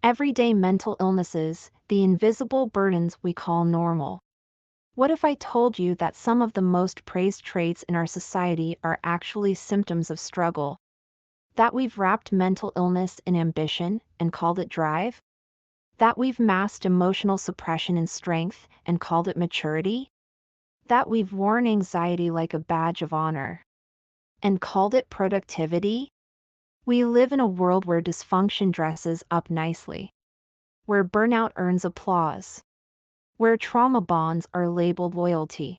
Everyday mental illnesses, the invisible burdens we call normal. What if I told you that some of the most praised traits in our society are actually symptoms of struggle? That we've wrapped mental illness in ambition and called it drive? That we've masked emotional suppression in strength and called it maturity? That we've worn anxiety like a badge of honor and called it productivity? We live in a world where dysfunction dresses up nicely, where burnout earns applause, where trauma bonds are labeled loyalty,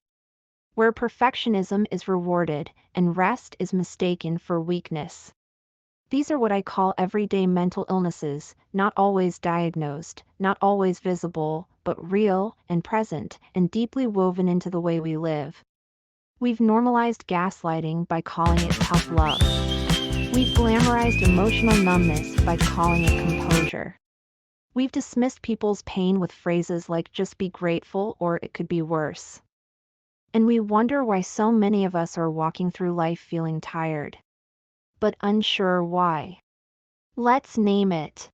where perfectionism is rewarded and rest is mistaken for weakness. These are what I call everyday mental illnesses, not always diagnosed, not always visible, but real and present and deeply woven into the way we live. We've normalized gaslighting by calling it tough love. We've glamorized emotional numbness by calling it composure. We've dismissed people's pain with phrases like just be grateful or it could be worse. And we wonder why so many of us are walking through life feeling tired, but unsure why. Let's name it.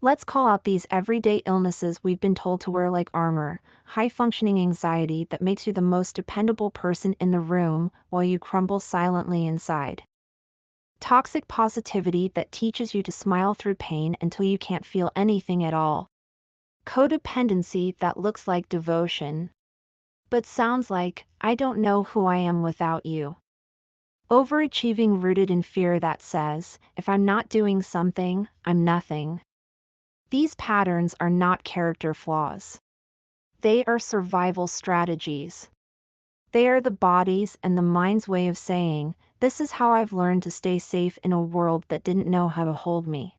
Let's call out these everyday illnesses we've been told to wear like armor: high-functioning anxiety that makes you the most dependable person in the room while you crumble silently inside. Toxic positivity that teaches you to smile through pain until you can't feel anything at all. Codependency that looks like devotion, but sounds like, I don't know who I am without you. Overachieving rooted in fear that says, if I'm not doing something, I'm nothing. These patterns are not character flaws. They are survival strategies. They are the body's and the mind's way of saying, this is how I've learned to stay safe in a world that didn't know how to hold me.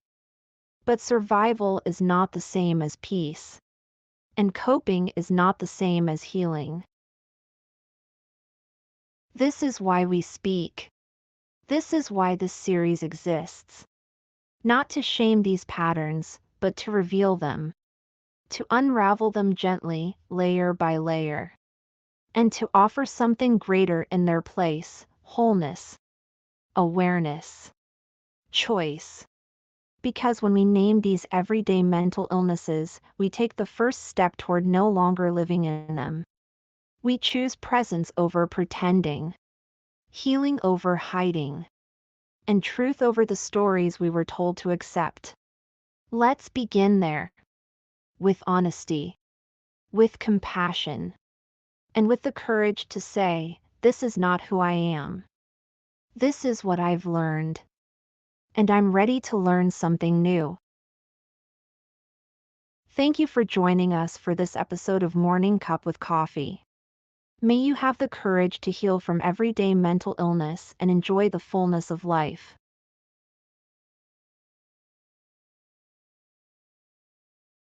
But survival is not the same as peace. And coping is not the same as healing. This is why we speak. This is why this series exists. Not to shame these patterns, but to reveal them. To unravel them gently, layer by layer. And to offer something greater in their place: wholeness, awareness, choice. Because when we name these everyday mental illnesses, we take the first step toward no longer living in them. We choose presence over pretending, healing over hiding, and truth over the stories we were told to accept. Let's begin there. With honesty, with compassion, and with the courage to say, this is not who I am. This is what I've learned. And I'm ready to learn something new. Thank you for joining us for this episode of Morning Cup with Coffee. May you have the courage to heal from everyday mental illness and enjoy the fullness of life.